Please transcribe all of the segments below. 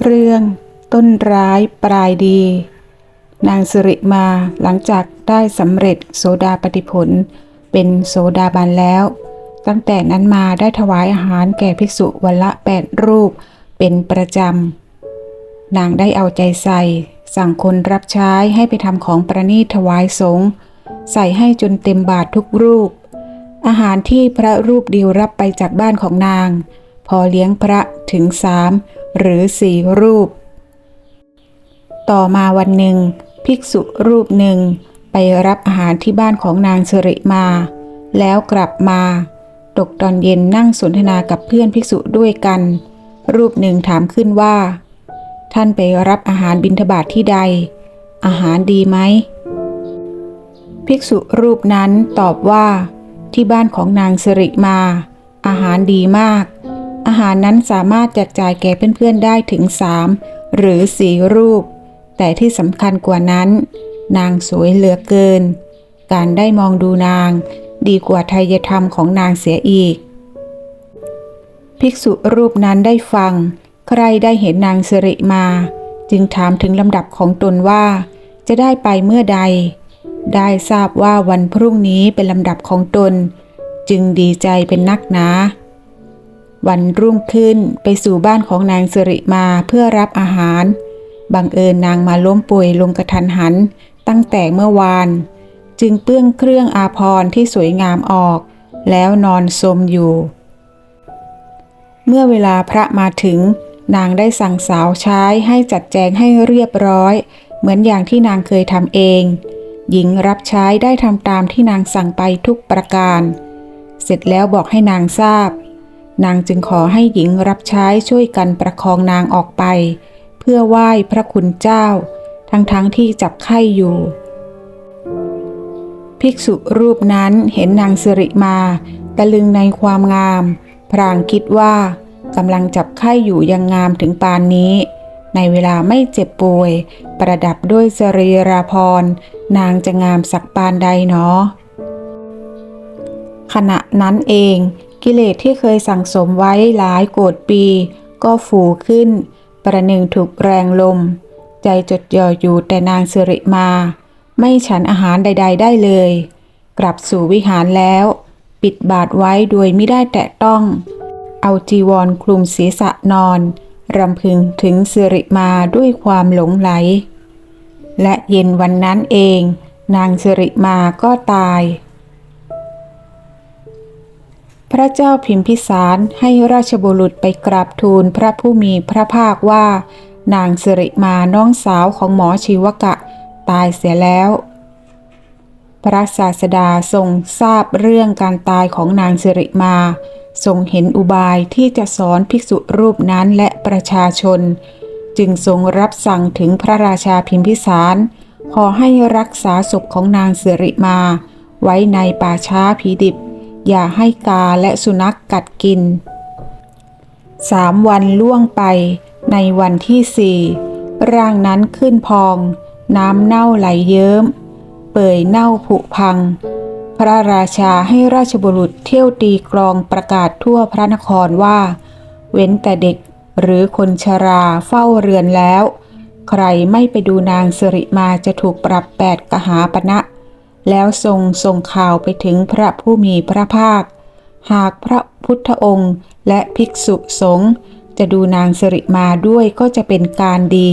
เรื่องต้นร้ายปลายดี นางสิริมาหลังจากได้สำเร็จโสดาปัตติผลเป็นโสดาบันแล้ว ตั้งแต่นั้นมาได้ถวายอาหารแก่ภิกษุวันละ8 รูปเป็นประจำนางได้เอาใจใส่สั่งคนรับใช้ให้ไปทำของประณีตถวายสงฆ์ใส่ให้จนเต็มบาตรทุกรูปอาหารที่พระรูปเดียวรับไปจากบ้านของนางพอเลี้ยงพระถึง3 หรือ 4 รูปต่อมาวันหนึ่งภิกษุรูปหนึ่งไปรับอาหารที่บ้านของนางสิริมาแล้วกลับมาตกตอนเย็นนั่งสนทนากับเพื่อนภิกษุด้วยกันรูปหนึ่งถามขึ้นว่าท่านไปรับอาหารบิณฑบาตที่ใดอาหารดีไหมภิกษุรูปนั้นตอบว่าที่บ้านของนางสิริมาอาหารดีมากอาหารนั้นสามารถแจกจ่ายแก่เพื่อนๆได้ถึง3 หรือ 4 รูปแต่ที่สำคัญกว่านั้นนางสวยเหลือเกินการได้มองดูนางดีกว่าไทยธรรมของนางเสียอีกภิกษุรูปนั้นได้ฟังใครได้เห็นนางสิริมาจึงถามถึงลำดับของตนว่าจะได้ไปเมื่อใดได้ทราบว่าวันพรุ่งนี้เป็นลำดับของตนจึงดีใจเป็นนักหนาวันรุ่งขึ้นไปสู่บ้านของนางสิริมาเพื่อรับอาหารบังเอิญนางมาล้มป่วยลงกระทันหันตั้งแต่เมื่อวานจึงเปื้องเครื่องอาภรณ์ที่สวยงามออกแล้วนอนสมอยู่เมื่อเวลาพระมาถึงนางได้สั่งสาวใช้ให้จัดแจงให้เรียบร้อยเหมือนอย่างที่นางเคยทำเองหญิงรับใช้ได้ทำตามที่นางสั่งไปทุกประการเสร็จแล้วบอกให้นางทราบนางจึงขอให้หญิงรับใช้ช่วยกันประคองนางออกไปเพื่อไหว้พระคุณเจ้าทั้งที่จับไข้อยู่ภิกษุรูปนั้นเห็นนางสิริมาตะลึงในความงามพลางคิดว่ากำลังจับไข้อยู่ยังงามถึงปานนี้ในเวลาไม่เจ็บป่วยประดับด้วยสรีราภรณ์นางจะงามสักปานใดหนอขณะนั้นเองกิเลสที่เคยสั่งสมไว้หลายโกรธปีก็ฟูขึ้นประหนึ่งถูกแรงลมใจจดจ่ออยู่แต่นางสิริมาไม่ฉันอาหารใดๆได้เลยกลับสู่วิหารแล้วปิดบาตรไว้โดยไม่ได้แตะต้องเอาจีวรคลุมศีรษะนอนรำพึงถึงสิริมาด้วยความหลงไหลและเย็นวันนั้นเองนางสิริมาก็ตายพระเจ้าพิมพิสารให้ราชบุรุษไปกราบทูลพระผู้มีพระภาคว่านางสิริมาน้องสาวของหมอชีวกะตายเสียแล้วพระศาสดาทรงทราบเรื่องการตายของนางสิริมาทรงเห็นอุบายที่จะสอนภิกษุรูปนั้นและประชาชนจึงทรงรับสั่งถึงพระราชาพิมพิสารขอให้รักษาศพของนางสิริมาไว้ในป่าช้าผีดิบอย่าให้กาและสุนัขกัดกิน3 วันล่วงไปในวันที่4ร่างนั้นขึ้นพองน้ำเน่าไหลเยิ้มเปื่อยเน่าผุพังพระราชาให้ราชบุรุษเที่ยวตีกลองประกาศทั่วพระนครว่าเว้นแต่เด็กหรือคนชราเฝ้าเรือนแล้วใครไม่ไปดูนางสิริมาจะถูกปรับ8 กหาปณะแล้วส่งข่าวไปถึงพระผู้มีพระภาคหากพระพุทธองค์และภิกษุสงฆ์จะดูนางสิริมาด้วยก็จะเป็นการดี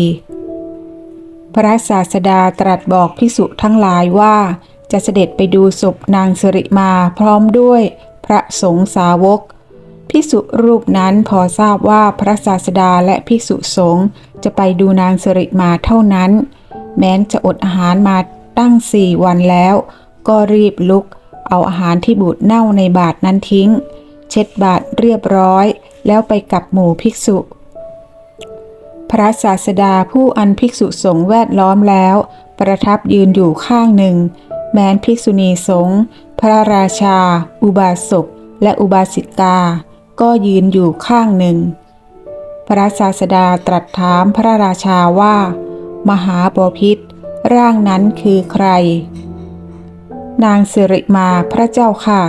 พระศาสดาตรัสบอกภิกษุทั้งหลายว่าจะเสด็จไปดูศพนางสิริมาพร้อมด้วยพระสงฆ์สาวกภิกษุรูปนั้นพอทราบว่าพระศาสดาและภิกษุสงฆ์จะไปดูนางสิริมาเท่านั้นแม้จะอดอาหารมาตั้ง4 วันแล้วก็รีบลุกเอาอาหารที่บูดเน่าในบาตรนั้นทิ้งเช็ดบาตรเรียบร้อยแล้วไปกับหมู่ภิกษุพระศาสดาผู้อันภิกษุสงฆ์แวดล้อมแล้วประทับยืนอยู่ข้างหนึ่งแม้นภิกษุณีสงฆ์พระราชาอุบาสกและอุบาสิกาก็ยืนอยู่ข้างหนึ่งพระศาสดาตรัสถามพระราชาว่ามหาบพิตรร่างนั้นคือใครนางสิริมาพระเจ้าค่ะ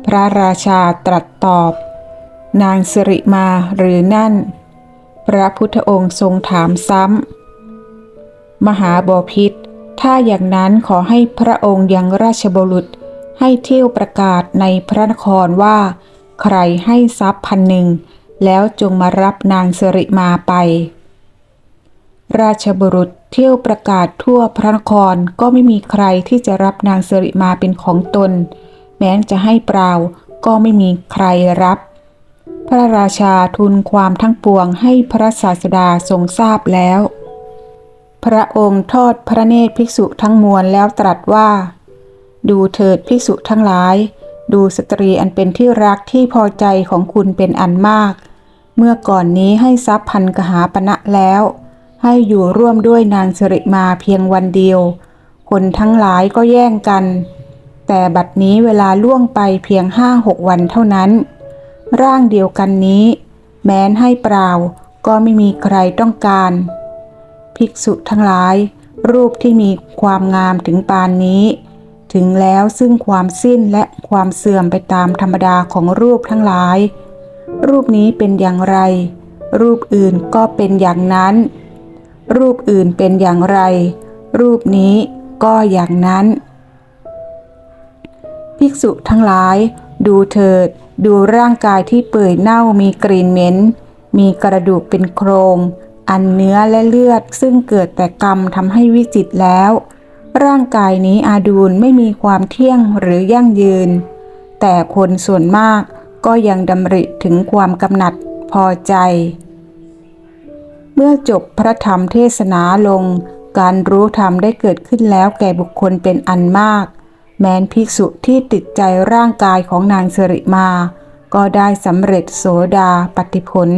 พระราชาตรัสตอบนางสิริมาหรือนั่น พระพุทธองค์ทรงถามซ้ำมหาบพิตรถ้าอย่างนั้นขอให้พระองค์ยังราชบุรุษให้เที่ยวประกาศในพระนครว่าใครให้ทรัพย์1,000แล้วจงมารับนางสิริมาไปราชบุรุษเที่ยวประกาศทั่วพระนครก็ไม่มีใครที่จะรับนางสิริมาเป็นของตนแม้จะให้เปล่าก็ไม่มีใครรับพระราชาทูลความทั้งปวงให้พระศาสดาทรงทราบแล้วพระองค์ทอดพระเนตรภิกษุทั้งมวลแล้วตรัสว่าดูเถิดภิกษุทั้งหลายดูสตรีอันเป็นที่รักที่พอใจของคุณเป็นอันมากเมื่อก่อนนี้ให้ทรัพย์1,000 กหาปณะแล้วให้อยู่ร่วมด้วยนางสิริมาเพียงวันเดียวคนทั้งหลายก็แย่งกันแต่บัดนี้เวลาล่วงไปเพียง5-6 วันเท่านั้นร่างเดียวกันนี้แม้นให้เปล่าก็ไม่มีใครต้องการภิกษุทั้งหลายรูปที่มีความงามถึงปานนี้ถึงแล้วซึ่งความสิ้นและความเสื่อมไปตามธรรมดาของรูปทั้งหลายรูปนี้เป็นอย่างไรรูปอื่นก็เป็นอย่างนั้นรูปอื่นเป็นอย่างไรรูปนี้ก็อย่างนั้นภิกษุทั้งหลายดูเถิดดูร่างกายที่เปื่อยเน่ามีกลิ่นเหม็นมีกระดูกเป็นโครงอันเนื้อและเลือดซึ่งเกิดแต่กรรมทำให้วิจิตรแล้วร่างกายนี้อาดูลไม่มีความเที่ยงหรือยั่งยืนแต่คนส่วนมากก็ยังดำริถึงความกำหนัดพอใจเมื่อจบพระธรรมเทศนาลงการรู้ธรรมได้เกิดขึ้นแล้วแก่บุคคลเป็นอันมากแม้นภิกษุที่ติดใจร่างกายของนางสิริมาก็ได้สำเร็จโสดาปัตติผล